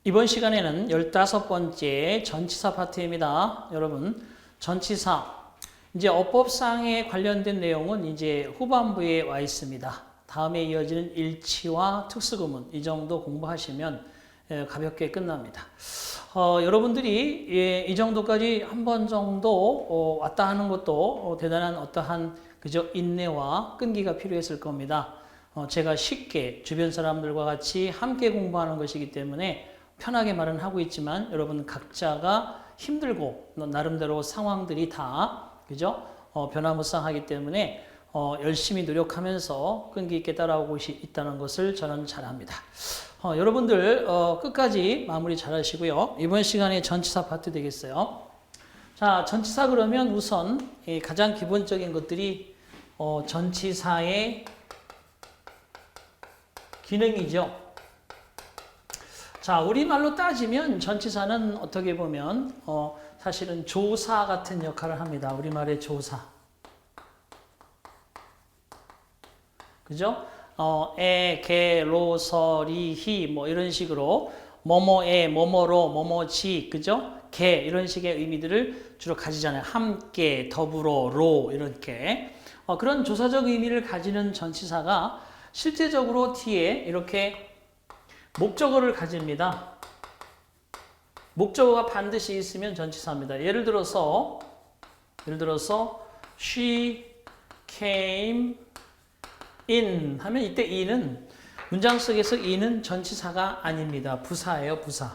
이번 시간에는 15번째 전치사 파트입니다. 여러분, 전치사. 이제 어법상에 관련된 내용은 이제 후반부에 와 있습니다. 다음에 이어지는 일치와 특수구문, 이 정도 공부하시면 가볍게 끝납니다. 여러분들이 이 정도까지 한 번 정도 왔다 하는 것도 대단한 어떠한 그저 인내와 끈기가 필요했을 겁니다. 제가 쉽게 주변 사람들과 같이 함께 공부하는 것이기 때문에 편하게 말은 하고 있지만 여러분 각자가 힘들고 나름대로 상황들이 다 그죠? 변화무쌍하기 때문에 열심히 노력하면서 끈기 있게 따라오고 있다는 것을 저는 잘 압니다. 여러분들 끝까지 마무리 잘 하시고요. 이번 시간에 전치사 파트 되겠어요. 자, 전치사 그러면 우선 가장 기본적인 것들이 전치사의 기능이죠. 자, 우리말로 따지면 전치사는 어떻게 보면 사실은 조사 같은 역할을 합니다. 우리말의 조사. 그죠? 에, 게, 로, 서, 리, 히 뭐 이런 식으로 뭐뭐에, 뭐뭐로, 뭐뭐지, 그죠? 게 이런 식의 의미들을 주로 가지잖아요. 함께, 더불어, 로 이렇게 그런 조사적 의미를 가지는 전치사가 실제적으로 뒤에 이렇게 목적어를 가집니다. 목적어가 반드시 있으면 전치사입니다. 예를 들어서 she came in 하면 이때 in은 문장 속에서 in은 전치사가 아닙니다. 부사예요, 부사.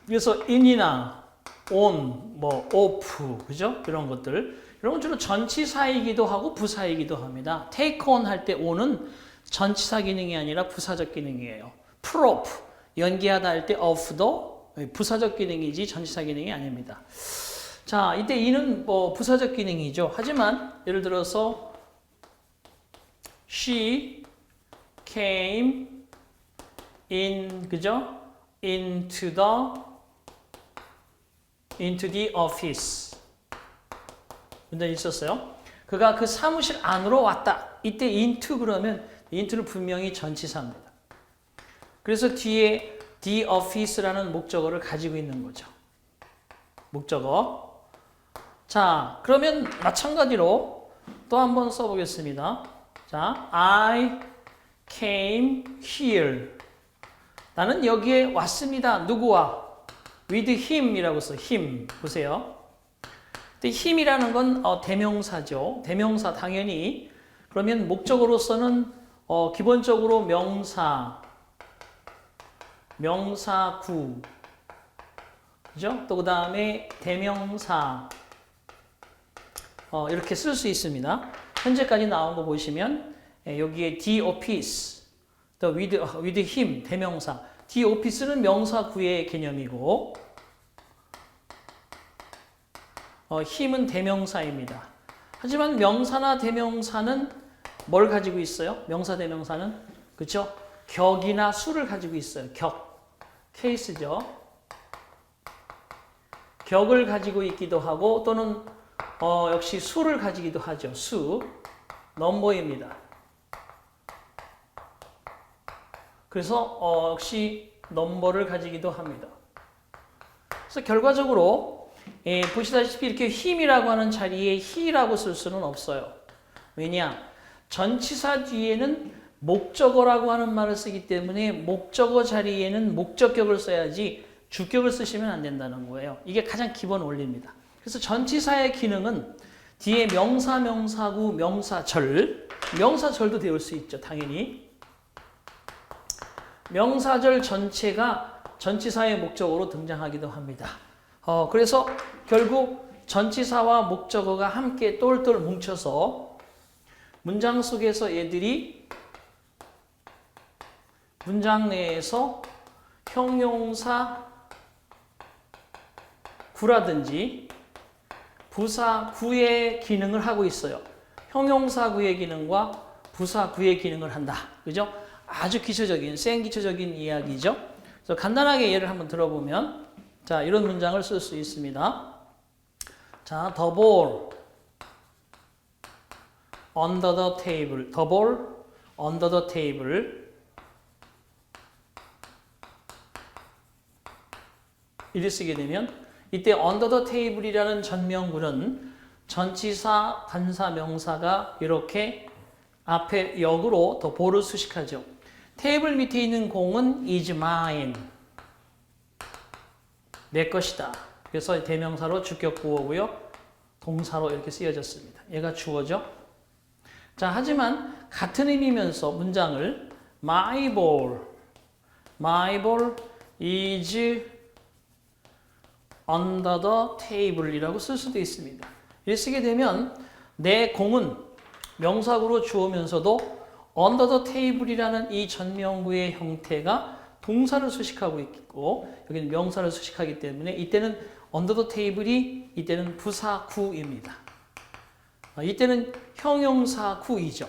그래서 in이나 on, 뭐 off, 그죠? 이런 것들. 이런 건 주로 전치사이기도 하고 부사이기도 합니다. take on 할 때 on은 전치사 기능이 아니라 부사적 기능이에요. prop, 연기하다 할 때 off도 부사적 기능이지 전치사 기능이 아닙니다. 자, 이때 이는 뭐 부사적 기능이죠. 하지만 예를 들어서 she came in, 그죠? into the office. 문제 있었어요. 그가 그 사무실 안으로 왔다. 이때 into 그러면 into는 분명히 전치사입니다. 그래서 뒤에 the office라는 목적어를 가지고 있는 거죠. 목적어. 자, 그러면 마찬가지로 또 한번 써보겠습니다. 자, I came here. 나는 여기에 왔습니다. 누구와? with him이라고 써. him. 보세요. 근데 him이라는 건 대명사죠. 대명사 당연히. 그러면 목적어로서는 기본적으로 명사구, 그죠? 또 그 다음에 대명사, 이렇게 쓸 수 있습니다. 현재까지 나온 거 보시면, 여기에 the office, 또 with him, 대명사. the office는 명사구의 개념이고, him은 대명사입니다. 하지만 명사나 대명사는 뭘 가지고 있어요? 명사, 대명사는? 그쵸? 격이나 수를 가지고 있어요. 격. 케이스죠. 격을 가지고 있기도 하고 또는 역시 수를 가지기도 하죠. 수. 넘버입니다. 그래서 역시 넘버를 가지기도 합니다. 그래서 결과적으로 보시다시피 이렇게 힘이라고 하는 자리에 he라고 쓸 수는 없어요. 왜냐? 전치사 뒤에는 목적어라고 하는 말을 쓰기 때문에 목적어 자리에는 목적격을 써야지 주격을 쓰시면 안 된다는 거예요. 이게 가장 기본 원리입니다. 그래서 전치사의 기능은 뒤에 명사, 명사구, 명사절도 되올 수 있죠. 당연히. 명사절 전체가 전치사의 목적어로 등장하기도 합니다. 그래서 결국 전치사와 목적어가 함께 똘똘 뭉쳐서 문장 속에서 얘들이 문장 내에서 형용사 구라든지 부사구의 기능을 하고 있어요. 형용사구의 기능과 부사구의 기능을 한다. 그죠? 아주 기초적인, 생기초적인 이야기죠. 그래서 간단하게 예를 한번 들어보면 자, 이런 문장을 쓸 수 있습니다. 자, the ball under the table. the ball under the table. 이리 쓰게 되면 이때 under the table이라는 전명구는 전치사, 관사, 명사가 이렇게 앞에 역으로 더 보를 수식하죠. 테이블 밑에 있는 공은 is mine. 내 것이다. 그래서 대명사로 주격 부호고요. 동사로 이렇게 쓰여졌습니다. 얘가 주어죠. 자, 하지만 같은 의미면서 문장을 my ball is under the table이라고 쓸 수도 있습니다. 이렇게 쓰게 되면 내 공은 명사구로 주어면서도 under the table이라는 이 전명구의 형태가 동사를 수식하고 있고 여기는 명사를 수식하기 때문에 이때는 under the table이 이때는 부사구입니다. 이때는 형용사구이죠.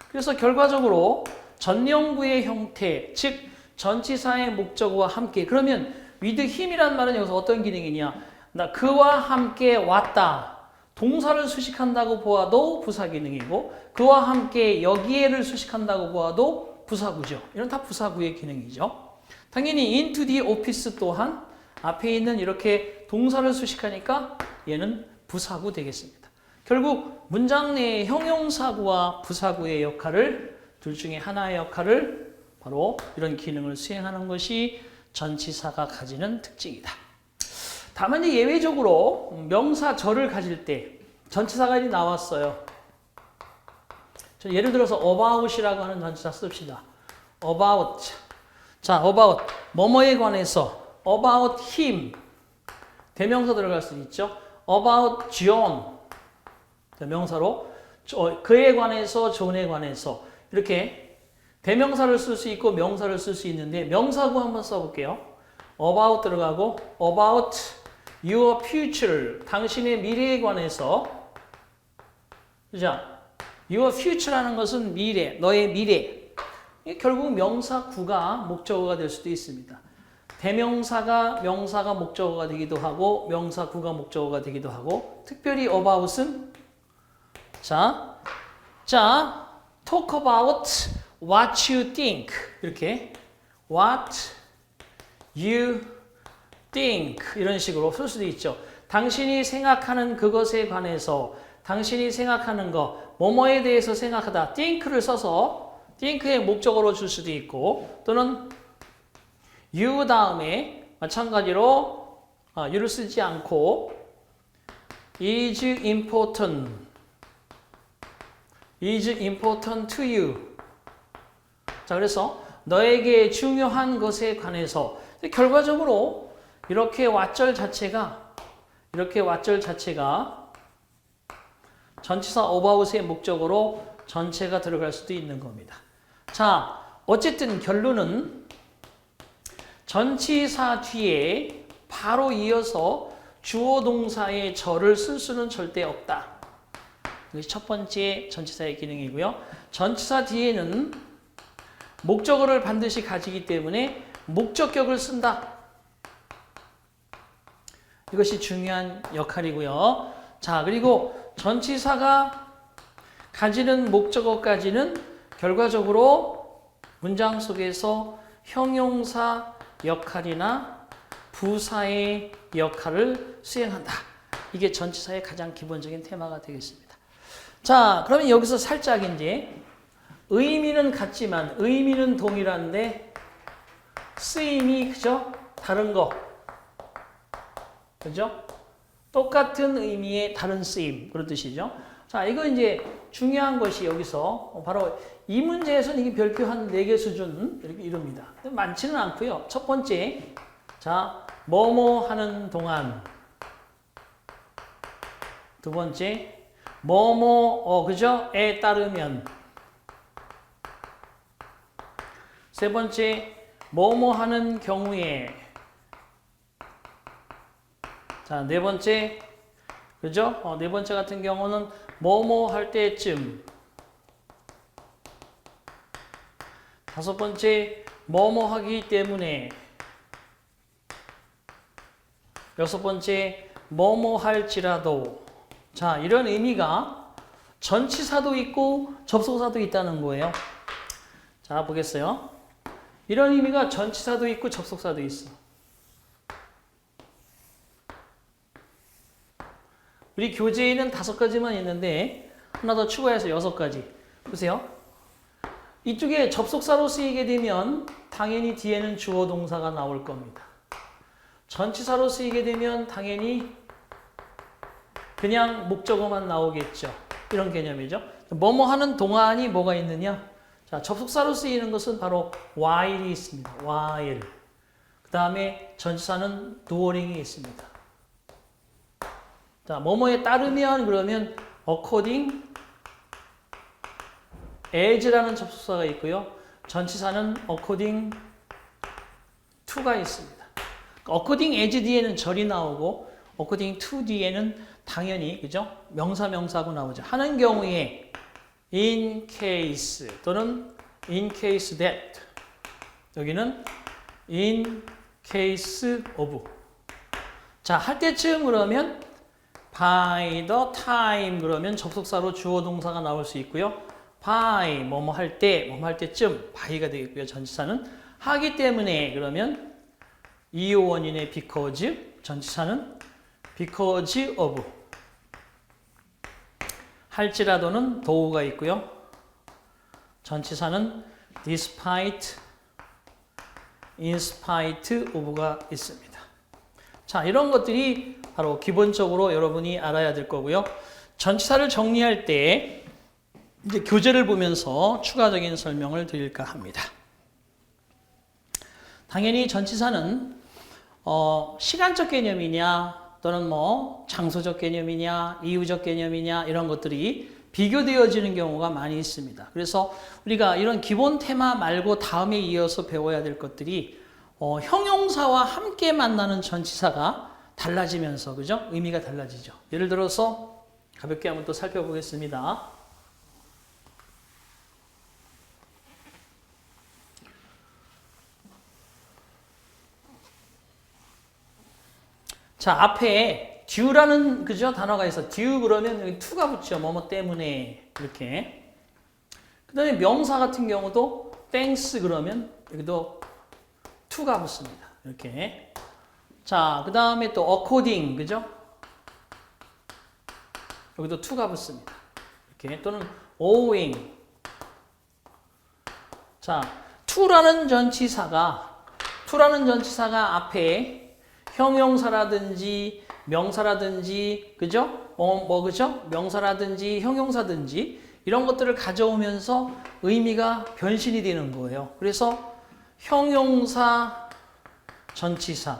그래서 결과적으로 전명구의 형태, 즉 전치사의 목적어와 함께 그러면 with him이란 말은 여기서 어떤 기능이냐? 나 그와 함께 왔다. 동사를 수식한다고 보아도 부사 기능이고 그와 함께 여기에를 수식한다고 보아도 부사구죠. 이런 다 부사구의 기능이죠. 당연히 into the office 또한 앞에 있는 이렇게 동사를 수식하니까 얘는 부사구 되겠습니다. 결국 문장 내의 형용사구와 부사구의 역할을 둘 중에 하나의 역할을 바로 이런 기능을 수행하는 것이 전치사가 가지는 특징이다. 다만 예외적으로 명사절을 가질 때 전치사가 나왔어요. 예를 들어서 about이라고 하는 전치사 씁시다. about. 자, about. 뭐뭐에 관해서. about him. 대명사 들어갈 수 있죠. about John. 명사로. 그에 관해서, 존에 관해서. 이렇게 대명사를 쓸 수 있고 명사를 쓸 수 있는데 명사구 한번 써볼게요. about 들어가고 about your future. 당신의 미래에 관해서. 그죠? Your future라는 것은 미래, 너의 미래. 결국 명사구가 목적어가 될 수도 있습니다. 대명사가 명사가 목적어가 되기도 하고 명사구가 목적어가 되기도 하고 특별히 about은 자, talk about what you think. 이렇게 what you think 이런 식으로 쓸 수도 있죠. 당신이 생각하는 그것에 관해서 당신이 생각하는 거 뭐뭐에 대해서 생각하다 think를 써서 think의 목적어로 줄 수도 있고 또는 you 다음에 마찬가지로 you를 쓰지 않고 is important to you. 자, 그래서 너에게 중요한 것에 관해서 결과적으로 이렇게 왓절 자체가 전치사 about의 목적으로 전체가 들어갈 수도 있는 겁니다. 자, 어쨌든 결론은 전치사 뒤에 바로 이어서 주어 동사의 절을 쓸 수는 절대 없다. 이것이 첫 번째 전치사의 기능이고요. 전치사 뒤에는 목적어를 반드시 가지기 때문에 목적격을 쓴다. 이것이 중요한 역할이고요. 자, 그리고 전치사가 가지는 목적어까지는 결과적으로 문장 속에서 형용사 역할이나 부사의 역할을 수행한다. 이게 전치사의 가장 기본적인 테마가 되겠습니다. 자, 그러면 여기서 살짝 이제 의미는 같지만 의미는 동일한데 쓰임이 그죠? 다른 거. 그죠? 똑같은 의미의 다른 쓰임. 그런 뜻이죠. 자, 이거 이제 중요한 것이 여기서 바로 이 문제에서는 이게 별표 한 4개 수준 이렇게 이룹니다. 많지는 않고요. 첫 번째, 자, 뭐뭐 하는 동안. 두 번째, 뭐뭐, 그죠? 에 따르면. 세 번째, 뭐뭐 하는 경우에. 자, 네 번째, 그죠? 네 번째 같은 경우는 뭐뭐 할 때쯤. 다섯 번째, 뭐뭐 하기 때문에. 여섯 번째, 뭐뭐 할지라도. 자, 이런 의미가 전치사도 있고 접속사도 있다는 거예요. 자, 보겠어요. 이런 의미가 전치사도 있고 접속사도 있어. 우리 교재에는 5가지만 있는데 하나 더 추가해서 6가지. 보세요. 이쪽에 접속사로 쓰이게 되면 당연히 뒤에는 주어 동사가 나올 겁니다. 전치사로 쓰이게 되면 당연히 그냥 목적어만 나오겠죠. 이런 개념이죠. 뭐뭐 하는 동안이 뭐가 있느냐? 자, 접속사로 쓰이는 것은 바로 while이 있습니다. while. 그 다음에 전치사는 during이 있습니다. 자, 뭐뭐에 따르면 그러면 according as라는 접속사가 있고요. 전치사는 according to가 있습니다. according as 뒤에는 절이 나오고 according to 뒤에는 당연히 그죠? 명사하고 나오죠. 하는 경우에 in case 또는 in case that 여기는 in case of 자, 할 때쯤 그러면 by the time 그러면 접속사로 주어 동사가 나올 수 있고요. by 뭐뭐 할 때, 뭐뭐 할 때쯤 by가 되겠고요. 전치사는 하기 때문에 그러면 이어원인의 because 전치사는 because of 할지라도는 thought가 있고요. 전치사는 despite, in spite of가 있습니다. 자, 이런 것들이 바로 기본적으로 여러분이 알아야 될 거고요. 전치사를 정리할 때 이제 교재를 보면서 추가적인 설명을 드릴까 합니다. 당연히 전치사는 시간적 개념이냐 또는 뭐 장소적 개념이냐 이유적 개념이냐 이런 것들이 비교되어지는 경우가 많이 있습니다. 그래서 우리가 이런 기본 테마 말고 다음에 이어서 배워야 될 것들이 형용사와 함께 만나는 전치사가 달라지면서 그죠? 의미가 달라지죠. 예를 들어서 가볍게 한번 또 살펴보겠습니다. 자, 앞에 due라는 그죠? 단어가 있어. due 그러면 여기 to가 붙죠. 뭐뭐 때문에 이렇게. 그다음에 명사 같은 경우도 thanks 그러면 여기도 to가 붙습니다. 이렇게. 자, 그다음에 또 according 그죠? 여기도 to가 붙습니다. 이렇게 또는 owing. 자, to라는 전치사가 앞에 형용사라든지 명사라든지 그죠? 그죠? 명사라든지 형용사든지 이런 것들을 가져오면서 의미가 변신이 되는 거예요. 그래서 형용사 전치사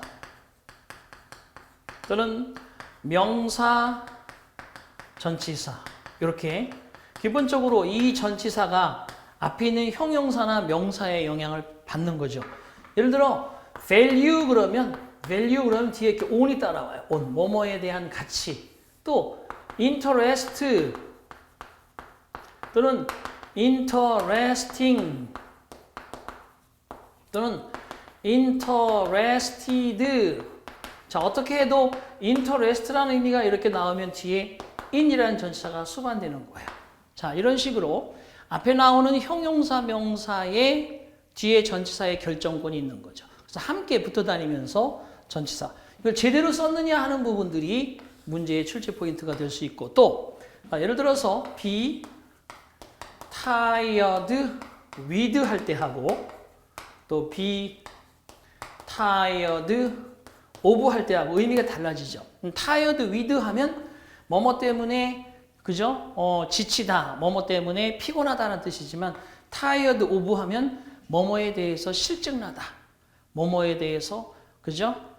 또는 명사 전치사 이렇게 기본적으로 이 전치사가 앞에 있는 형용사나 명사의 영향을 받는 거죠. 예를 들어 value 그러면 뒤에 이렇게 on이 따라와요. on, 뭐뭐에 대한 가치. 또 interest 또는 interesting 또는 interested. 자, 어떻게 해도 interest라는 의미가 이렇게 나오면 뒤에 in이라는 전치사가 수반되는 거예요. 자, 이런 식으로 앞에 나오는 형용사, 명사의 뒤에 전치사의 결정권이 있는 거죠. 그래서 함께 붙어 다니면서 전치사. 이걸 제대로 썼느냐 하는 부분들이 문제의 출제 포인트가 될 수 있고 또 예를 들어서 be tired with 할 때 하고 또 be tired of 할 때 하고 의미가 달라지죠. tired with 하면 뭐뭐 때문에 그죠? 지치다, 뭐뭐 때문에 피곤하다는 뜻이지만 tired of 하면 뭐뭐에 대해서 실증나다, 뭐뭐에 대해서 그죠?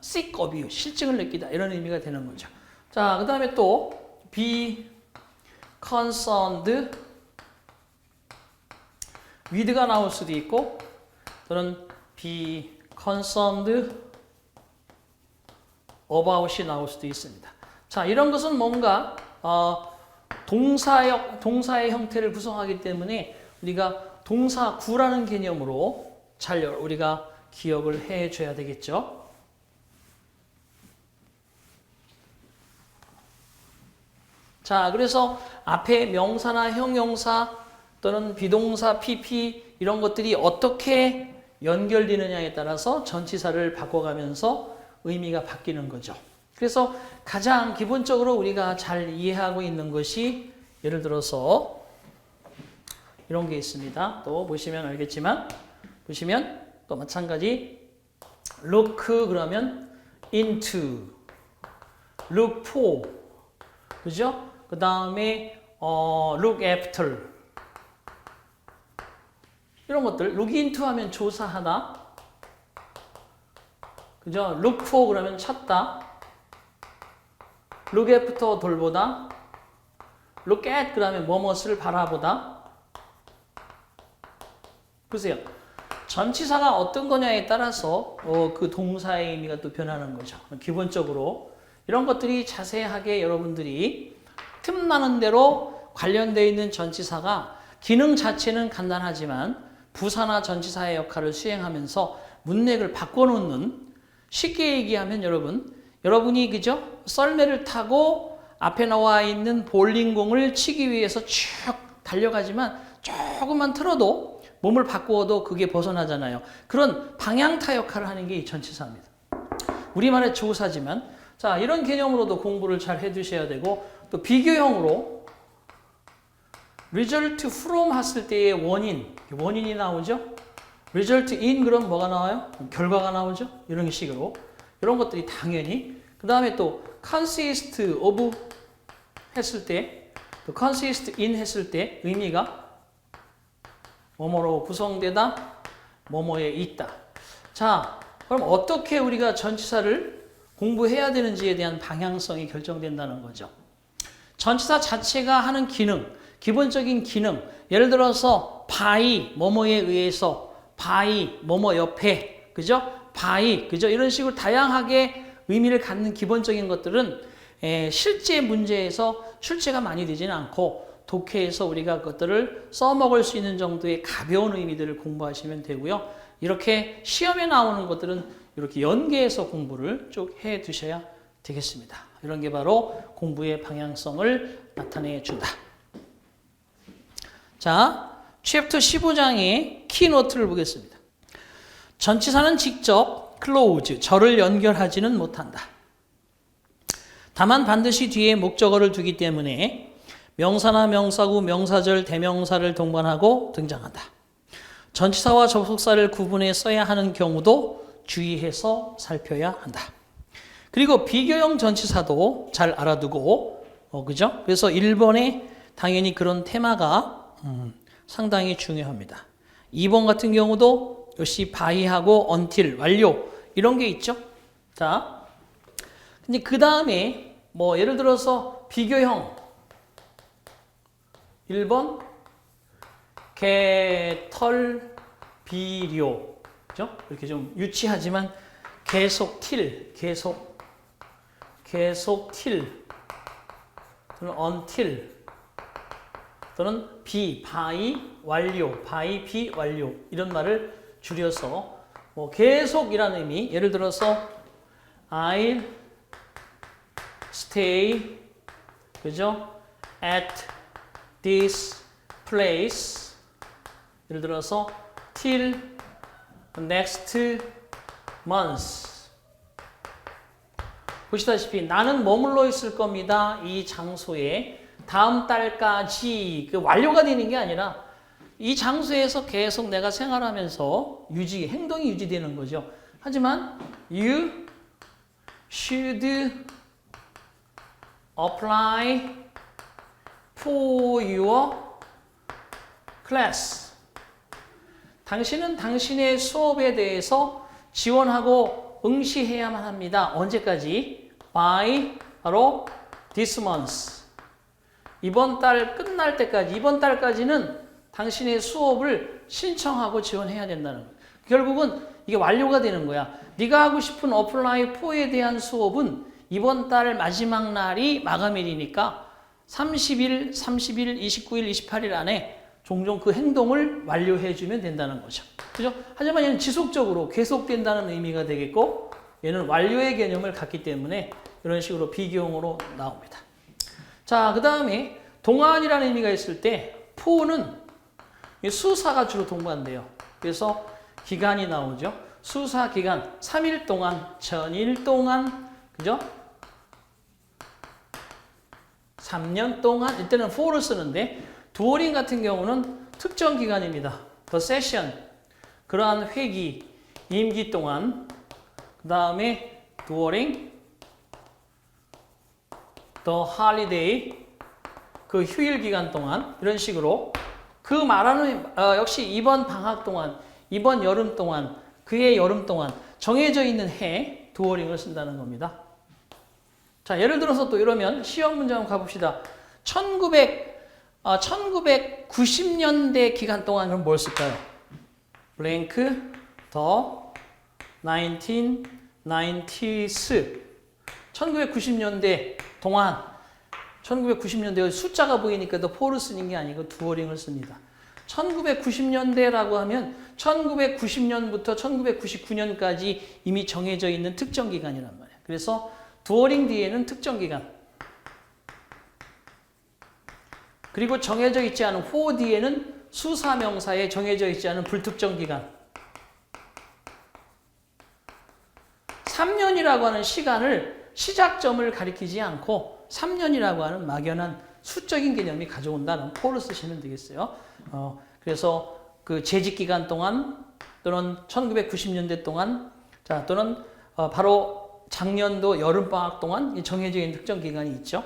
sick of you, 실증을 느끼다 이런 의미가 되는 거죠. 자, 그 다음에 또 be concerned with가 나올 수도 있고 또는 be concerned about이 나올 수도 있습니다. 자, 이런 것은 뭔가 동사의 형태를 구성하기 때문에 우리가 동사 구라는 개념으로 잘 우리가 기억을 해줘야 되겠죠. 자, 그래서 앞에 명사나 형용사 또는 비동사, PP 이런 것들이 어떻게 연결되느냐에 따라서 전치사를 바꿔가면서 의미가 바뀌는 거죠. 그래서 가장 기본적으로 우리가 잘 이해하고 있는 것이 예를 들어서 이런 게 있습니다. 또 보시면 알겠지만 보시면 또 마찬가지 look 그러면 into, look for, 그죠? 그 다음에 look after 이런 것들 look into 하면 조사하다, 그죠? look for 그러면 찾다, look after 돌보다, look at 그러면 무엇을 바라보다. 보세요. 전치사가 어떤 거냐에 따라서 그 동사의 의미가 또 변하는 거죠. 기본적으로 이런 것들이 자세하게 여러분들이 틈나는 대로 관련되어 있는 전치사가 기능 자체는 간단하지만 부사나 전치사의 역할을 수행하면서 문맥을 바꿔놓는, 쉽게 얘기하면 여러분이 그죠? 썰매를 타고 앞에 나와 있는 볼링공을 치기 위해서 쭉 달려가지만 조금만 틀어도 몸을 바꾸어도 그게 벗어나잖아요. 그런 방향타 역할을 하는 게 이 전치사입니다. 우리말의 조사지만 자, 이런 개념으로도 공부를 잘 해두셔야 되고, 또 비교형으로 result from 했을 때의 원인이 나오죠. result in 그럼 뭐가 나와요? 결과가 나오죠. 이런 식으로 이런 것들이 당연히. 그 다음에 또 consist of 했을 때, 또 consist in 했을 때 의미가 뭐뭐로 구성되다, 뭐뭐에 있다. 자, 그럼 어떻게 우리가 전치사를 공부해야 되는지에 대한 방향성이 결정된다는 거죠. 전치사 자체가 하는 기능, 기본적인 기능, 예를 들어서 by, 뭐뭐에 의해서, by, 뭐뭐 옆에, 그죠? by, 그죠? 이런 식으로 다양하게 의미를 갖는 기본적인 것들은 실제 문제에서 출제가 많이 되지는 않고 독해에서 우리가 그것들을 써먹을 수 있는 정도의 가벼운 의미들을 공부하시면 되고요. 이렇게 시험에 나오는 것들은 이렇게 연계해서 공부를 쭉 해 두셔야 되겠습니다. 이런 게 바로 공부의 방향성을 나타내 준다. 자, 챕터 15장의 키노트를 보겠습니다. 전치사는 직접 close, 절을 연결하지는 못한다. 다만 반드시 뒤에 목적어를 두기 때문에 명사나 명사구, 명사절, 대명사를 동반하고 등장한다. 전치사와 접속사를 구분해 써야 하는 경우도 주의해서 살펴야 한다. 그리고 비교형 전치사도 잘 알아두고, 그죠? 그래서 1번에 당연히 그런 테마가 상당히 중요합니다. 2번 같은 경우도 역시 by하고 until, 완료 이런 게 있죠. 자, 근데 그 다음에 뭐 예를 들어서 비교형 1번 개, 털, 비료, 그죠? 이렇게 좀 유치하지만 계속 till, 계속 till 또는 until 또는 by, 완료, by, be, 완료 이런 말을 줄여서 뭐 계속이라는 의미, 예를 들어서 I'll stay, 그죠? at this place, 예를 들어서 till next month. 보시다시피 나는 머물러 있을 겁니다. 이 장소에 다음 달까지, 그 완료가 되는 게 아니라 이 장소에서 계속 내가 생활하면서 행동이 유지되는 거죠. 하지만 you should apply for your class. 당신은 당신의 수업에 대해서 지원하고 응시해야만 합니다. 언제까지? by 바로 this month. 이번 달 끝날 때까지, 이번 달까지는 당신의 수업을 신청하고 지원해야 된다는 거예요. 결국은 이게 완료가 되는 거야. 네가 하고 싶은 apply for에 대한 수업은 이번 달 마지막 날이 마감일이니까 30일, 29일, 28일 안에 종종 그 행동을 완료해주면 된다는 거죠. 그죠? 하지만 얘는 지속적으로 계속된다는 의미가 되겠고, 얘는 완료의 개념을 갖기 때문에 이런 식으로 비교형으로 나옵니다. 자, 그 다음에 동안이라는 의미가 있을 때 for는 수사가 주로 동반돼요. 그래서 기간이 나오죠. 수사 기간, 3일 동안, 전일 동안, 그죠? 3년 동안 이때는 for를 쓰는데 during 같은 경우는 특정 기간입니다. the session 그러한 회기, 임기 동안 그 다음에 during the holiday 그 휴일 기간 동안 이런 식으로 그 말하는 역시 이번 방학 동안 이번 여름 동안 그해 여름 동안 정해져 있는 해 during을 쓴다는 겁니다. 자, 예를 들어서 또 이러면 시험 문제 한번 가봅시다. 1990년대 기간 동안 그럼 뭘 쓸까요? blank the 1990s 1990년대 동안 1990년대 숫자가 보이니까 the for를 쓰는 게 아니고 during을 씁니다. 1990년대라고 하면 1990년부터 1999년까지 이미 정해져 있는 특정 기간이란 말이에요. 그래서 during 뒤에는 특정 기간 그리고 정해져 있지 않은 for 뒤에는 수사명사에 정해져 있지 않은 불특정 기간 3년이라고 하는 시간을 시작점을 가리키지 않고 3년이라고 하는 막연한 수적인 개념이 가져온다는 for를 쓰시면 되겠어요. 그래서 그 재직 기간 동안 또는 1990년대 동안 자 또는 바로 작년도 여름방학 동안 정해져 있는 특정 기간이 있죠.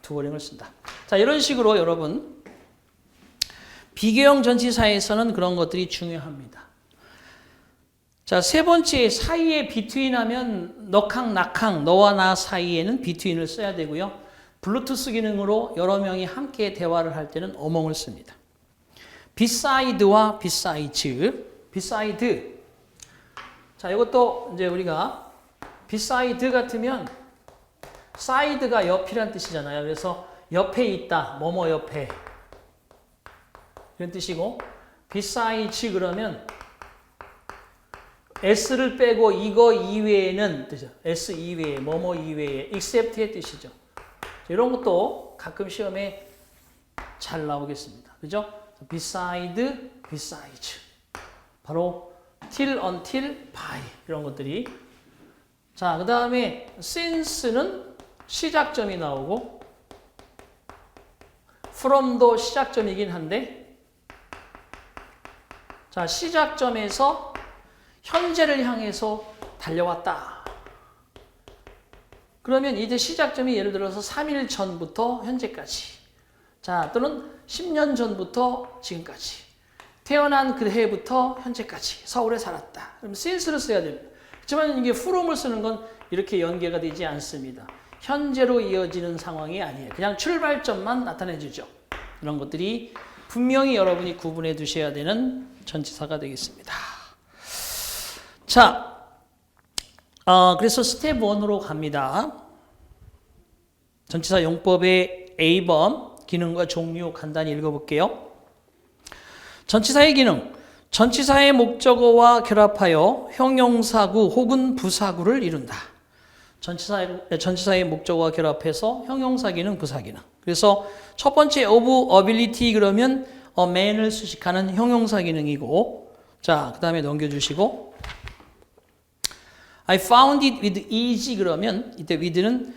during을 쓴다. 자, 이런 식으로 여러분 비교형 전치사에서는 그런 것들이 중요합니다. 자, 세 번째 사이에 between 하면 너캉 나캉 너와 나 사이에는 between을 써야 되고요. 블루투스 기능으로 여러 명이 함께 대화를 할 때는 어몽을 씁니다. beside와 besides, beside. 자, 이것도 이제 우리가 beside 같으면 side가 옆이란 뜻이잖아요. 그래서 옆에 있다, 뭐뭐 옆에 이런 뜻이고 besides 그러면 s를 빼고 이거 이외에는 뜻이죠. s 이외에, 뭐뭐 이외에, except의 뜻이죠. 이런 것도 가끔 시험에 잘 나오겠습니다. 그죠? beside, besides. 바로 till, until, by 이런 것들이. 자, 그 다음에 since는 시작점이 나오고 from도 시작점이긴 한데 자, 시작점에서 현재를 향해서 달려왔다. 그러면 이제 시작점이 예를 들어서 3일 전부터 현재까지. 자, 또는 10년 전부터 지금까지. 태어난 그 해부터 현재까지 서울에 살았다. 그럼 since를 써야 됩니다. 하지만 이게 from을 쓰는 건 이렇게 연계가 되지 않습니다. 현재로 이어지는 상황이 아니에요. 그냥 출발점만 나타내 주죠. 이런 것들이 분명히 여러분이 구분해 두셔야 되는 전치사가 되겠습니다. 자, 그래서 스텝 1으로 갑니다. 전치사 용법의 A번 기능과 종류 간단히 읽어볼게요. 전치사의 기능. 전치사의 목적어와 결합하여 형용사구 혹은 부사구를 이룬다. 전치사의 목적어와 결합해서 형용사 기능, 부사 기능. 그래서 첫 번째 of ability 그러면 man을 수식하는 형용사 기능이고 자, 그 다음에 넘겨주시고 I found it with easy 그러면 이때 with는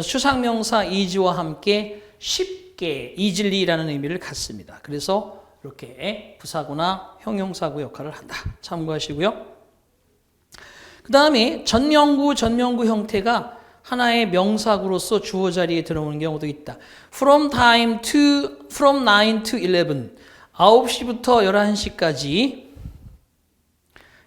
추상명사 easy와 함께 쉽게 easily라는 의미를 갖습니다. 그래서 이렇게 부사구나 형용사구 역할을 한다. 참고하시고요. 그 다음에 전명구 형태가 하나의 명사구로서 주어 자리에 들어오는 경우도 있다. From 9 to 11 9시부터 11시까지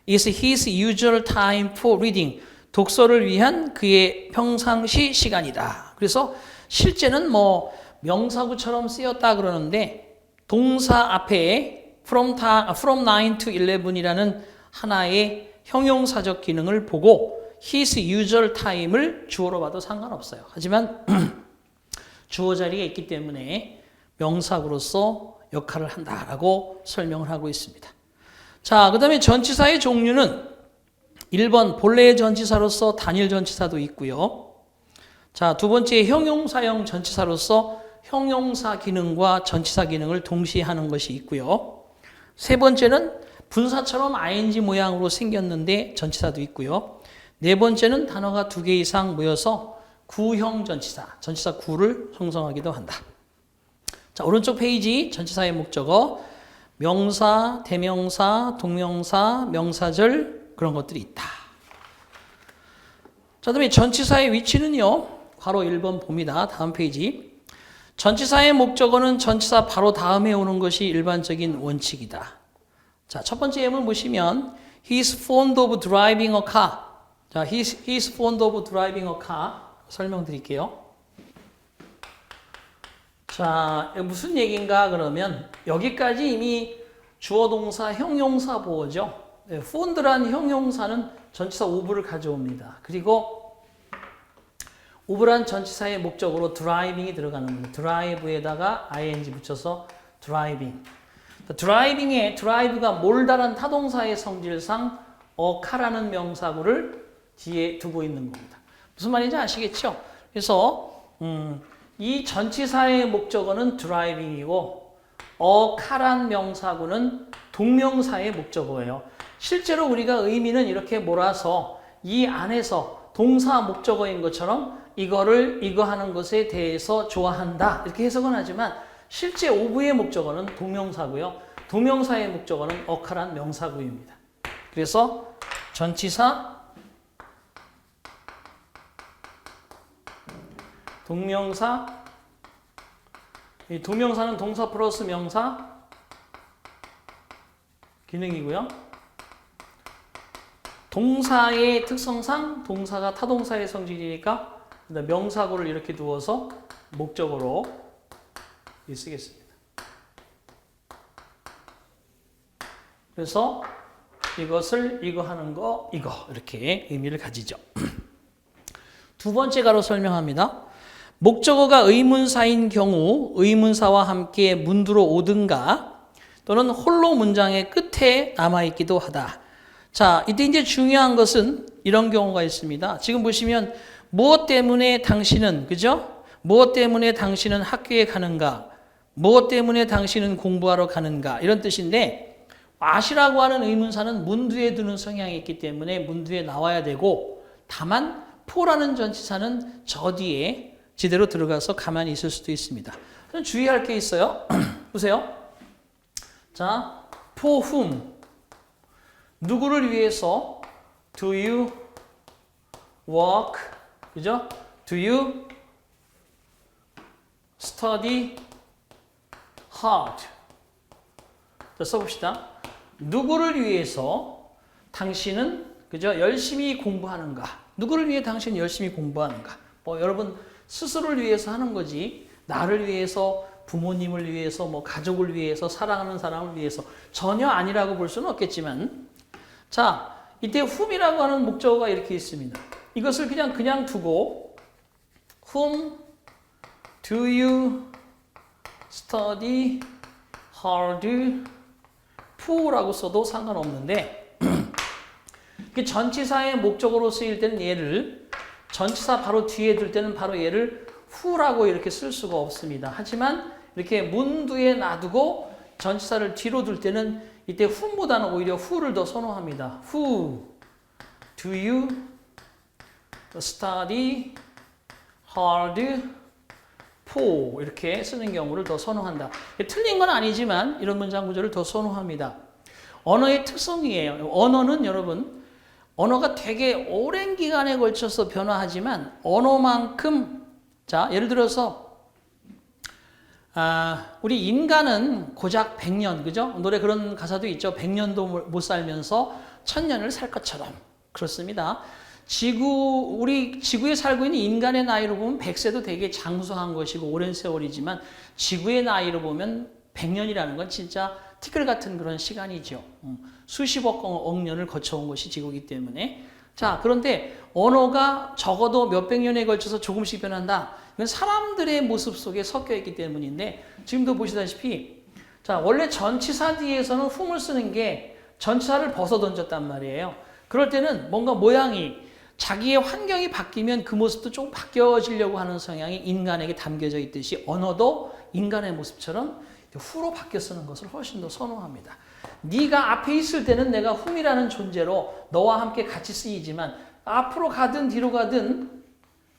is his usual time for reading. 독서를 위한 그의 평상시 시간이다. 그래서 실제는 뭐 명사구처럼 쓰였다 그러는데 동사 앞에 from 9 to 11이라는 하나의 형용사적 기능을 보고 his usual time을 주어로 봐도 상관없어요. 하지만 주어 자리에 있기 때문에 명사구로서 역할을 한다라고 설명을 하고 있습니다. 자, 그 다음에 전치사의 종류는 1번 본래의 전치사로서 단일 전치사도 있고요. 자, 두 번째 형용사형 전치사로서 형용사 기능과 전치사 기능을 동시에 하는 것이 있고요. 세 번째는 분사처럼 ing 모양으로 생겼는데 전치사도 있고요. 네 번째는 단어가 2개 이상 모여서 구형 전치사, 전치사 구를 형성하기도 한다. 자, 오른쪽 페이지 전치사의 목적어, 명사, 대명사, 동명사, 명사절 그런 것들이 있다. 자, 그다음에 전치사의 위치는요. 괄호 1번 봅니다. 다음 페이지. 전치사의 목적어는 전치사 바로 다음에 오는 것이 일반적인 원칙이다. 자, 첫 번째 예문 보시면 He's fond of driving a car. 자, he's fond of driving a car. 설명드릴게요. 자, 무슨 얘기인가 그러면 여기까지 이미 주어 동사 형용사 보어죠. 네, fond란 형용사는 전치사 of를 가져옵니다. 그리고 of란 전치사의 목적으로 driving이 들어가는 겁니다. drive에다가 ing 붙여서 driving. 드라이빙에 drive가 몰다란 타동사의 성질상 어카라는 명사구를 뒤에 두고 있는 겁니다. 무슨 말인지 아시겠죠? 그래서 이 전치사의 목적어는 driving이고 어카란 명사구는 동명사의 목적어예요. 실제로 우리가 의미는 이렇게 몰아서 이 안에서 동사 목적어인 것처럼 이거를 이거 하는 것에 대해서 좋아한다 이렇게 해석은 하지만 실제 of의 목적어는 동명사고요. 동명사의 목적어는 어카란 명사구입니다. 그래서 전치사, 동명사, 이 동명사는 동사 플러스 명사 기능이고요. 동사의 특성상 동사가 타동사의 성질이니까 명사구를 이렇게 두어서 목적어로 쓰겠습니다. 그래서 이것을 이거 하는 거 이거 이렇게 의미를 가지죠. 두 번째 가로 설명합니다. 목적어가 의문사인 경우 의문사와 함께 문두로 오든가 또는 홀로 문장의 끝에 남아있기도 하다. 자, 이때 이제 중요한 것은 이런 경우가 있습니다. 지금 보시면 무엇 때문에 당신은 그죠? 무엇 때문에 당신은 학교에 가는가? 무엇 때문에 당신은 공부하러 가는가? 이런 뜻인데 what이라고 하는 의문사는 문두에 두는 성향이 있기 때문에 문두에 나와야 되고 다만 for라는 전치사는 저 뒤에 제대로 들어가서 가만히 있을 수도 있습니다. 주의할 게 있어요. 보세요. 자, for whom 누구를 위해서 do you work 그죠? do you study hard 자, 써봅시다. 누구를 위해서 당신은 그죠? 열심히 공부하는가? 누구를 위해 당신은 열심히 공부하는가? 뭐 여러분 스스로를 위해서 하는 거지 나를 위해서 부모님을 위해서 뭐 가족을 위해서 사랑하는 사람을 위해서 전혀 아니라고 볼 수는 없겠지만 자 이때 whom이라고 하는 목적어가 이렇게 있습니다. 이것을 그냥 두고 whom do you study hard for라고 써도 상관없는데 전치사의 목적어로 쓰일 때는 얘를 전치사 바로 뒤에 둘 때는 바로 얘를 who라고 이렇게 쓸 수가 없습니다. 하지만 이렇게 문두에 놔두고 전치사를 뒤로 둘 때는 이때 whom보다는 오히려 who를 더 선호합니다. Who do you study hard for 이렇게 쓰는 경우를 더 선호한다. 틀린 건 아니지만 이런 문장 구조를 더 선호합니다. 언어의 특성이에요. 언어는 여러분 언어가 되게 오랜 기간에 걸쳐서 변화하지만 언어만큼 자 예를 들어서 우리 인간은 고작 100년 그죠? 노래 그런 가사도 있죠. 100년도 못 살면서 1000년을 살 것처럼 그렇습니다. 우리 지구에 살고 있는 인간의 나이로 보면 100세도 되게 장수한 것이고 오랜 세월이지만 지구의 나이로 보면 100년이라는 건 진짜 티끌 같은 그런 시간이죠. 수십억 억 년을 거쳐온 것이 지구이기 때문에 자 그런데 언어가 적어도 몇백 년에 걸쳐서 조금씩 변한다. 이건 사람들의 모습 속에 섞여 있기 때문인데 지금도 보시다시피 자 원래 전치사 뒤에서는 whom을 쓰는 게 전치사를 벗어 던졌단 말이에요. 그럴 때는 뭔가 모양이 자기의 환경이 바뀌면 그 모습도 좀 바뀌어지려고 하는 성향이 인간에게 담겨져 있듯이 언어도 인간의 모습처럼 who로 바뀌어 쓰는 것을 훨씬 더 선호합니다. 네가 앞에 있을 때는 내가 whom이라는 존재로 너와 함께 같이 쓰이지만 앞으로 가든 뒤로 가든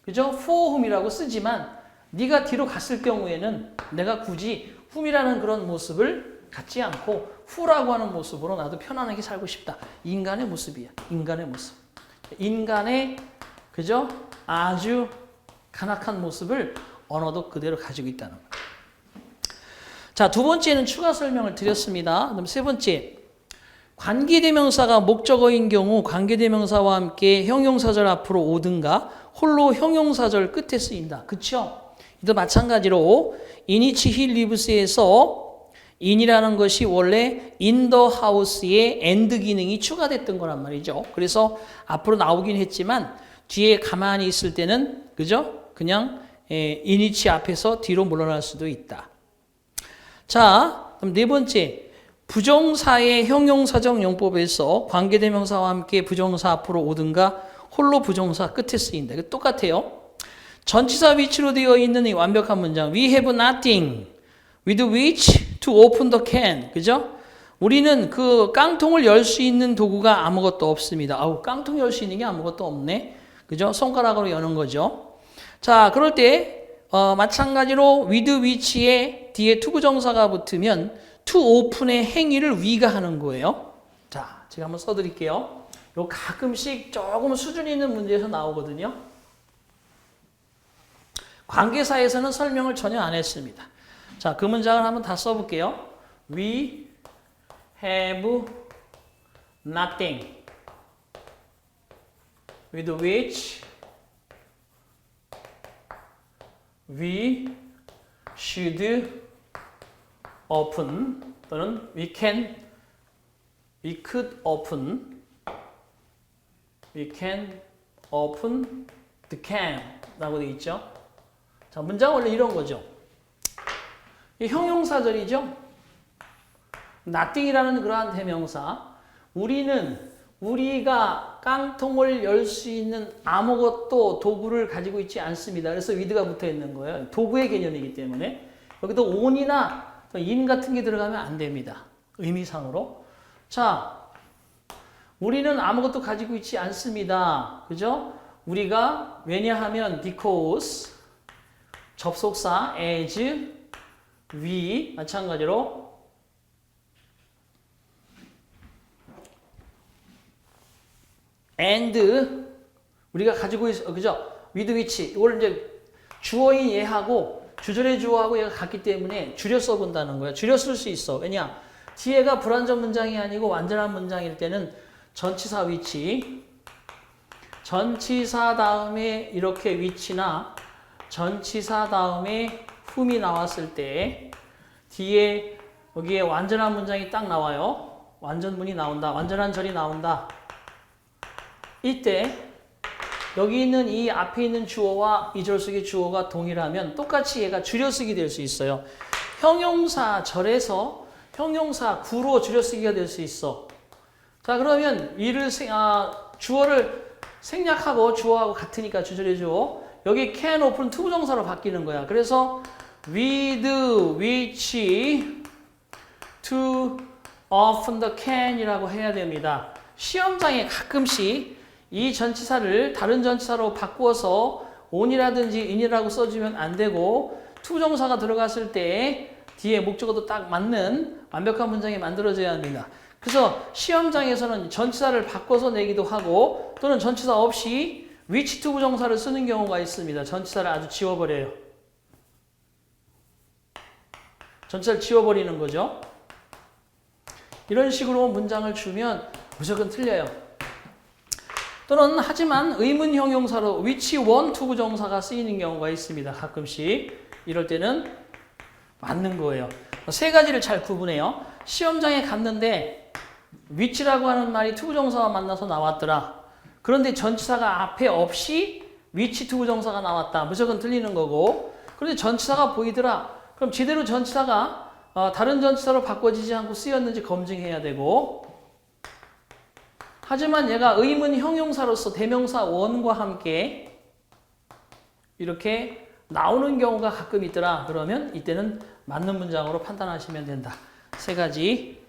그죠? for whom이라고 쓰지만 네가 뒤로 갔을 경우에는 내가 굳이 whom이라는 그런 모습을 갖지 않고 who라고 하는 모습으로 나도 편안하게 살고 싶다. 인간의 모습이야. 인간의 모습. 인간의 그죠? 아주 간악한 모습을 언어도 그대로 가지고 있다는 거예요. 자, 두 번째는 추가 설명을 드렸습니다. 그럼 세 번째. 관계대명사가 목적어인 경우 관계대명사와 함께 형용사절 앞으로 오든가 홀로 형용사절 끝에 쓰인다. 그쵸? 이도 마찬가지로 in which he lives에서 in이라는 것이 원래 in the house에 and 기능이 추가됐던 거란 말이죠. 그래서 앞으로 나오긴 했지만 뒤에 가만히 있을 때는 그죠? 그냥 in which 앞에서 뒤로 물러날 수도 있다. 자, 그럼 네 번째. 부정사의 형용사적 용법에서 관계대명사와 함께 부정사 앞으로 오든가 홀로 부정사 끝에 쓰인다. 이거 똑같아요. 전치사 위치로 되어 있는 이 완벽한 문장. We have nothing with which to open the can. 그죠? 우리는 그 깡통을 열 수 있는 도구가 아무것도 없습니다. 아우, 깡통 열 수 있는 게 아무것도 없네. 그죠? 손가락으로 여는 거죠. 자, 그럴 때 마찬가지로 with which에 뒤에 투부정사가 붙으면 to open의 행위를 we가 하는 거예요. 자, 제가 한번 써드릴게요. 요 가끔씩 조금 수준 있는 문제에서 나오거든요. 관계사에서는 설명을 전혀 안 했습니다. 자, 그 문장을 한번 다 써볼게요. We have nothing with which we should open 또는 we could open the can 라고 되어 있죠. 자, 문장 원래 이런 거죠. 이 형용사절이죠. nothing이라는 그러한 대명사. 우리가 깡통을 열 수 있는 아무것도 도구를 가지고 있지 않습니다. 그래서 with가 붙어 있는 거예요. 도구의 개념이기 때문에. 여기도 on이나 in 같은 게 들어가면 안 됩니다. 의미상으로. 자, 우리는 아무것도 가지고 있지 않습니다. 그죠? 우리가 왜냐하면 because 접속사 as we 마찬가지로 and 우리가 가지고 있어. 그죠? with which 이걸 이제 주어인 얘하고 주절의 주어하고 얘가 같기 때문에 줄여 써본다는 거야. 줄여 쓸 수 있어. 왜냐? 뒤에가 불완전 문장이 아니고 완전한 문장일 때는 전치사 위치, 전치사 다음에 이렇게 위치나 전치사 다음에 whom이 나왔을 때 뒤에 여기에 완전한 문장이 딱 나와요. 완전문이 나온다. 완전한 절이 나온다. 이때 여기 있는 이 앞에 있는 주어와 이 절 속의 주어가 동일하면 똑같이 얘가 줄여쓰기 될 수 있어요. 형용사 절에서 형용사 구로 줄여쓰기가 될 수 있어. 자, 그러면 주어를 생략하고 주어하고 같으니까 주절의 주어. 여기 can open 투부정사로 바뀌는 거야. 그래서 with which to open the can이라고 해야 됩니다. 시험장에 가끔씩 이 전치사를 다른 전치사로 바꾸어서 on이라든지 in이라고 써주면 안 되고 투부정사가 들어갔을 때 뒤에 목적어도 딱 맞는 완벽한 문장이 만들어져야 합니다. 그래서 시험장에서는 전치사를 바꿔서 내기도 하고 또는 전치사 없이 which 투부정사를 쓰는 경우가 있습니다. 전치사를 아주 지워버려요. 전치사를 지워버리는 거죠. 이런 식으로 문장을 주면 무조건 틀려요. 또는 하지만 의문 형용사로 which one 투부정사가 쓰이는 경우가 있습니다. 가끔씩. 이럴 때는 맞는 거예요. 세 가지를 잘 구분해요. 시험장에 갔는데 which라고 하는 말이 투부정사와 만나서 나왔더라. 그런데 전치사가 앞에 없이 which 투부정사가 나왔다. 무조건 틀리는 거고. 그런데 전치사가 보이더라. 그럼 제대로 전치사가 다른 전치사로 바꿔지지 않고 쓰였는지 검증해야 되고, 하지만 얘가 의문 형용사로서 대명사 원과 함께 이렇게 나오는 경우가 가끔 있더라. 그러면 이때는 맞는 문장으로 판단하시면 된다. 세 가지.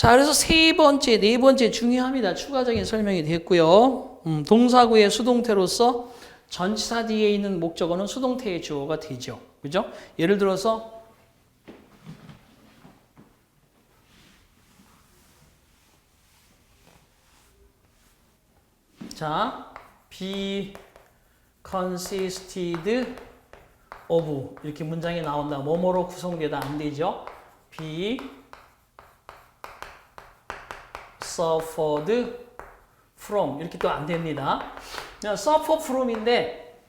자, 그래서 세 번째, 네 번째 중요합니다. 추가적인 설명이 됐고요. 동사구의 수동태로서 전치사 뒤에 있는 목적어는 수동태의 주어가 되죠. 그죠? 예를 들어서 자, be consisted of 이렇게 문장이 나온다. 뭐뭐로 구성되다 안 되죠. be suffered from 이렇게 또 안 됩니다. 그냥 suffer from인데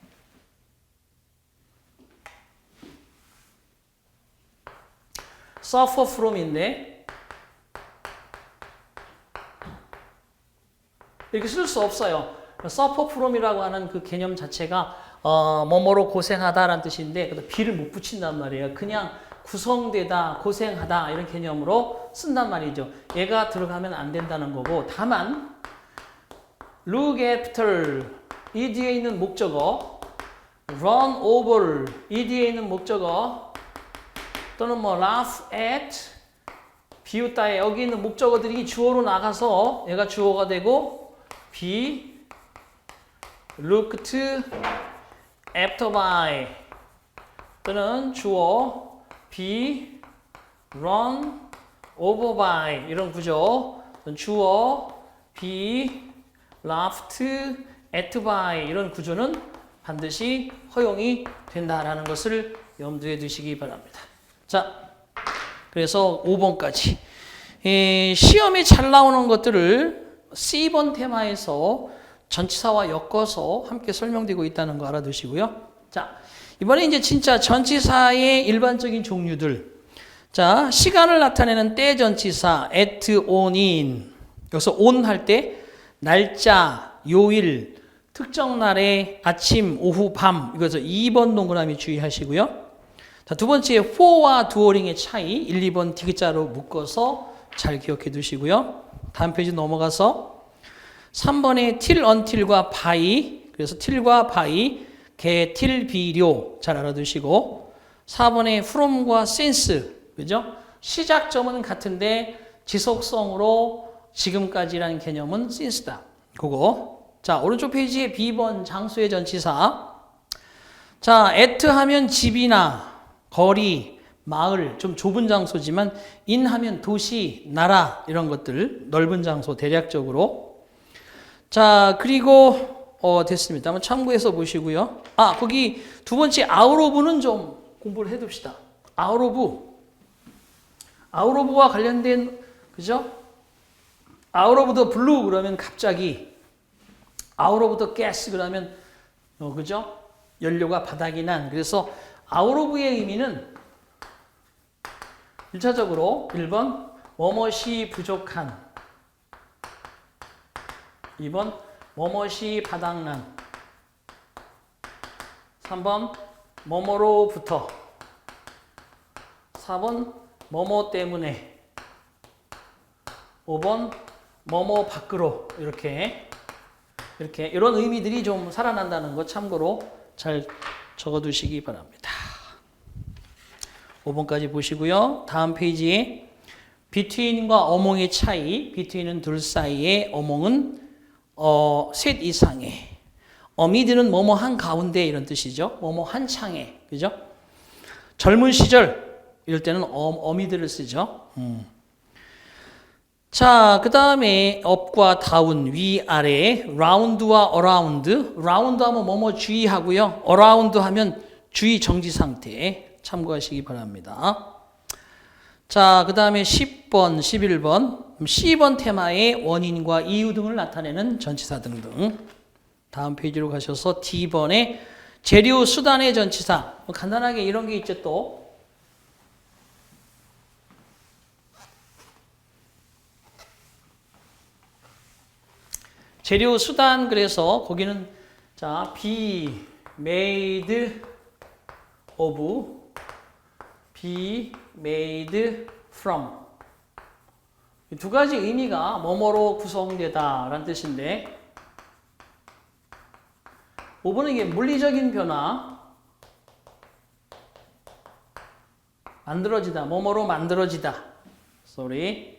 suffer from인데 이렇게 쓸 수 없어요. suffer from이라고 하는 그 개념 자체가 뭐뭐로 고생하다라는 뜻인데 be를 못 붙인단 말이에요. 그냥 구성되다, 고생하다 이런 개념으로 쓴단 말이죠. 얘가 들어가면 안 된다는 거고 다만 look after 이 뒤에 있는 목적어 run over 이 뒤에 있는 목적어 또는 뭐 laugh at 비웃다에 여기 있는 목적어들이 주어로 나가서 얘가 주어가 되고 be looked after by 또는 주어 be run over by 이런 구조 주어 be laughed at by 이런 구조는 반드시 허용이 된다라는 것을 염두에 두시기 바랍니다. 자, 그래서 5번까지 시험에 잘 나오는 것들을 C번 테마에서 전치사와 엮어서 함께 설명되고 있다는 거 알아두시고요. 자, 이번에 이제 진짜 전치사의 일반적인 종류들. 자, 시간을 나타내는 때 전치사 at, on, in. 여기서 on 할 때 날짜, 요일, 특정 날의 아침, 오후, 밤. 이것을 2번 동그라미 주의하시고요. 자, 두 번째 for와 during의 차이 1, 2번 D자로 묶어서 잘 기억해 두시고요. 다음 페이지 넘어가서 3번에 till, until과 by. 그래서 till과 by 개, till, 비료 잘 알아두시고 4번에 from과 since 그죠? 시작점은 같은데 지속성으로 지금까지라는 개념은 since다. 그거. 자, 오른쪽 페이지에 B번 장수의 전치사. 자, at 하면 집이나 거리, 마을, 좀 좁은 장소지만 in 하면 도시, 나라 이런 것들 넓은 장소 대략적으로. 자, 그리고 됐습니다. 한번 참고해서 보시고요. 아, 거기 두 번째 out of는 좀 공부를 해둡시다. out of와 관련된 그죠? out of the blue 그러면 갑자기 out of the gas 그러면 그죠? 연료가 바닥이 난. 그래서 out of의 의미는 1차적으로 1번 뭐뭇이 부족한 2번 뭐뭇이 바닥난 3번 뭐뭐로부터 4번 뭐뭐 때문에 5번 뭐뭐 밖으로 이렇게 이런 의미들이 좀 살아난다는 거 참고로 잘 적어두시기 바랍니다. 5번까지 보시고요. 다음 페이지에 between과 among의 차이, between은 둘 사이에, among은 셋 이상의, amid는 뭐뭐 한 가운데 이런 뜻이죠. 뭐뭐 한 창에, 그죠? 젊은 시절 이럴 때는 amid를 쓰죠. 자, 그 다음에 up과 down, 위, 아래, round와 around, round 하면 뭐뭐 주의하고요. around 하면 주의 정지 상태 참고하시기 바랍니다. 자, 그 다음에 10번, 11번, C번 테마의 원인과 이유 등을 나타내는 전치사 등등. 다음 페이지로 가셔서 D번에 재료, 수단의 전치사. 간단하게 이런 게 있죠, 또. 재료, 수단, 그래서 거기는 자, be made of, be made from. 이 두 가지 의미가 뭐뭐로 구성되다 라는 뜻인데 5번은 이게 물리적인 변화, 만들어지다, 뭐뭐로 만들어지다. sorry.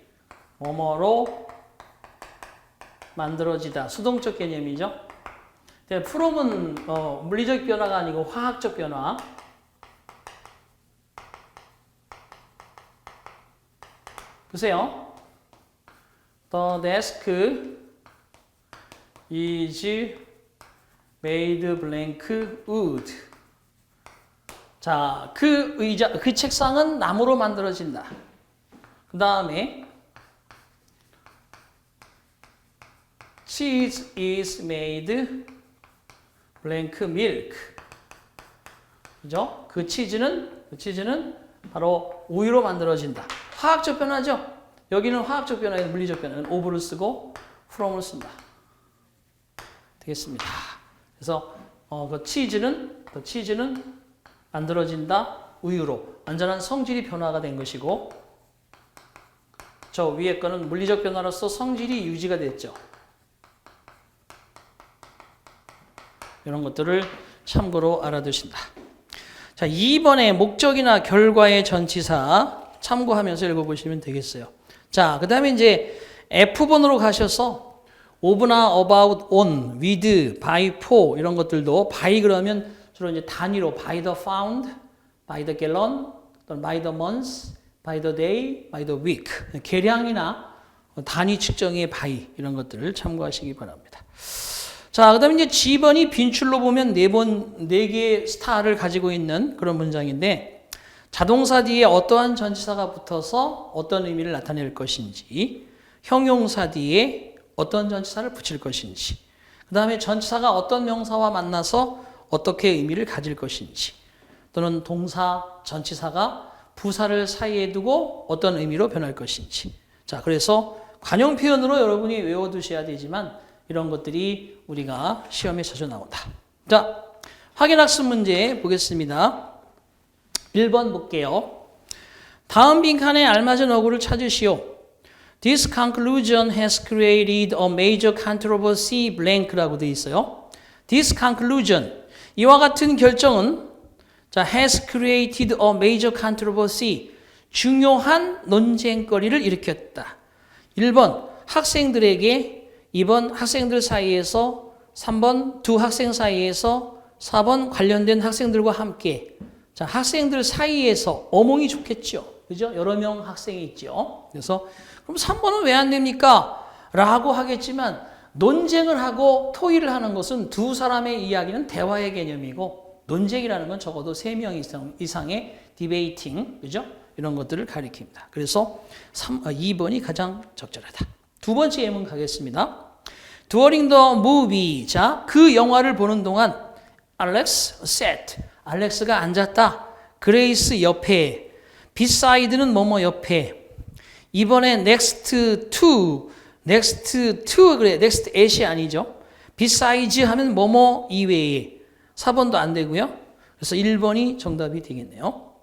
뭐뭐로 만들어지다. 수동적 개념이죠. from은 물리적 변화가 아니고 화학적 변화. 보세요. The desk is made blank wood. 자, 그 의자, 그 책상은 나무로 만들어진다. 그 다음에 cheese is made blank milk. 그죠? 그 치즈는 바로 우유로 만들어진다. 화학적 변화죠? 여기는 화학적 변화에 물리적 변화는 of를 쓰고 from을 쓴다. 되겠습니다. 그래서 그 치즈는 만들어진다. 우유로. 완전한 성질이 변화가 된 것이고 저 위에 거는 물리적 변화로서 성질이 유지가 됐죠. 이런 것들을 참고로 알아두신다. 자, 2번의 목적이나 결과의 전치사 참고하면서 읽어보시면 되겠어요. 자, 그 다음에 이제 F번으로 가셔서 of나 about, on, with, by, for 이런 것들도 by 그러면 주로 이제 단위로 by the pound, by the gallon, by the month, by the day, by the week 계량이나 단위 측정의 by 이런 것들을 참고하시기 바랍니다. 자, 그 다음에 이제 G번이 빈출로 보면 4개의 스타를 가지고 있는 그런 문장인데 자동사 뒤에 어떠한 전치사가 붙어서 어떤 의미를 나타낼 것인지 형용사 뒤에 어떤 전치사를 붙일 것인지 그 다음에 전치사가 어떤 명사와 만나서 어떻게 의미를 가질 것인지 또는 동사, 전치사가 부사를 사이에 두고 어떤 의미로 변할 것인지 자, 그래서 관용 표현으로 여러분이 외워두셔야 되지만 이런 것들이 우리가 시험에 자주 나온다. 자, 확인학습 문제 보겠습니다. 1번 볼게요. 다음 빈칸에 알맞은 어구를 찾으시오. This conclusion has created a major controversy blank라고 되어 있어요. This conclusion, 이와 같은 결정은 자, has created a major controversy, 중요한 논쟁거리를 일으켰다. 1번, 학생들에게 2번 학생들 사이에서 3번 두 학생 사이에서 4번 관련된 학생들과 함께 자 학생들 사이에서 어몽이 좋겠죠. 그죠? 여러 명 학생이 있죠. 그래서 그럼 3번은 왜 안 됩니까? 라고 하겠지만 논쟁을 하고 토의를 하는 것은 두 사람의 이야기는 대화의 개념이고 논쟁이라는 건 적어도 3명 이상의 디베이팅 그죠? 이런 것들을 가리킵니다. 그래서 2번이 가장 적절하다. 두 번째 예문 가겠습니다. During the movie, 자, 그 영화를 보는 동안 Alex sat, 알렉스가 앉았다. 그레이스 옆에, beside는 뭐뭐 옆에. 이번에 next to 그래, next at이 아니죠. besides 하면 뭐뭐 이외에. 4번도 안 되고요. 그래서 1번이 정답이 되겠네요.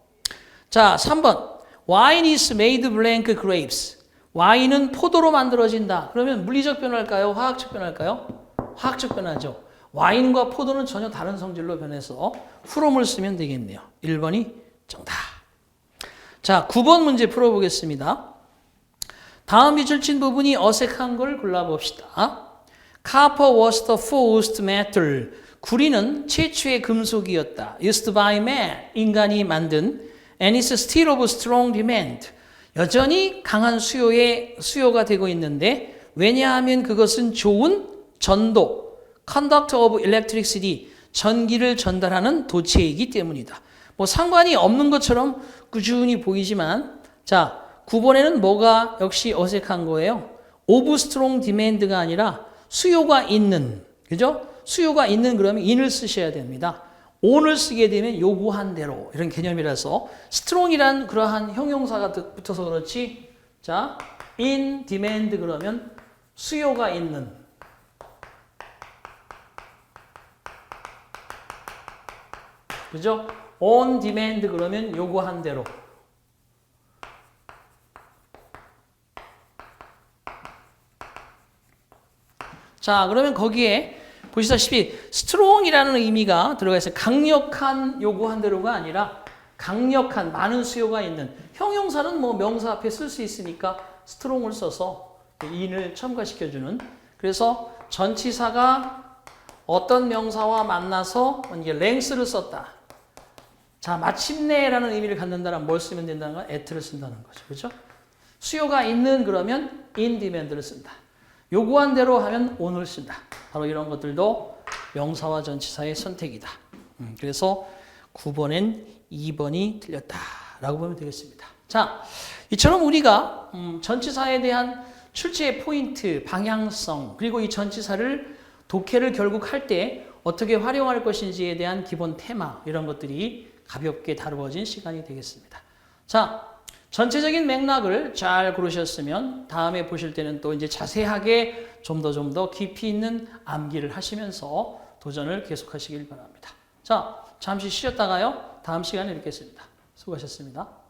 자, 3번. Wine is made blank grapes. 와인은 포도로 만들어진다. 그러면 물리적 변화일까요? 화학적 변화일까요? 화학적 변화죠. 와인과 포도는 전혀 다른 성질로 변해서 from을 쓰면 되겠네요. 1번이 정답. 자, 9번 문제 풀어보겠습니다. 다음 밑줄 친 부분이 어색한 걸 골라봅시다. Copper was the first metal. 구리는 최초의 금속이었다. Used by man, 인간이 만든 and is still of strong demand. 여전히 강한 수요가 되고 있는데 왜냐하면 그것은 좋은 전도, conductor of electricity, 전기를 전달하는 도체이기 때문이다. 뭐 상관이 없는 것처럼 꾸준히 보이지만 자, 9번에는 뭐가 역시 어색한 거예요. of strong demand가 아니라 수요가 있는, 그죠? 수요가 있는 그러면 in을 쓰셔야 됩니다. on을 쓰게 되면 요구한 대로 이런 개념이라서 strong이란 그러한 형용사가 붙어서 그렇지 자 in demand 그러면 수요가 있는 그죠? on demand 그러면 요구한 대로 자 그러면 거기에 보시다시피 strong이라는 의미가 들어가 있어요. 강력한 요구한 대로가 아니라 강력한 많은 수요가 있는 형용사는 뭐 명사 앞에 쓸 수 있으니까 strong을 써서 in을 첨가시켜주는. 그래서 전치사가 어떤 명사와 만나서 이게 length를 썼다. 자, 마침내라는 의미를 갖는다면 뭘 쓰면 된다는 건 at를 쓴다는 거죠. 그렇죠? 수요가 있는 그러면 in demand를 쓴다. 요구한 대로 하면 on을 쓴다. 바로 이런 것들도 명사와 전치사의 선택이다. 그래서 9번엔 2번이 틀렸다라고 보면 되겠습니다. 자, 이처럼 우리가 전치사에 대한 출제의 포인트, 방향성, 그리고 이 전치사를 독해를 결국 할 때 어떻게 활용할 것인지에 대한 기본 테마, 이런 것들이 가볍게 다루어진 시간이 되겠습니다. 자, 전체적인 맥락을 잘 고르셨으면 다음에 보실 때는 또 이제 자세하게 좀 더 깊이 있는 암기를 하시면서 도전을 계속하시길 바랍니다. 자, 잠시 쉬었다가요. 다음 시간에 뵙겠습니다. 수고하셨습니다.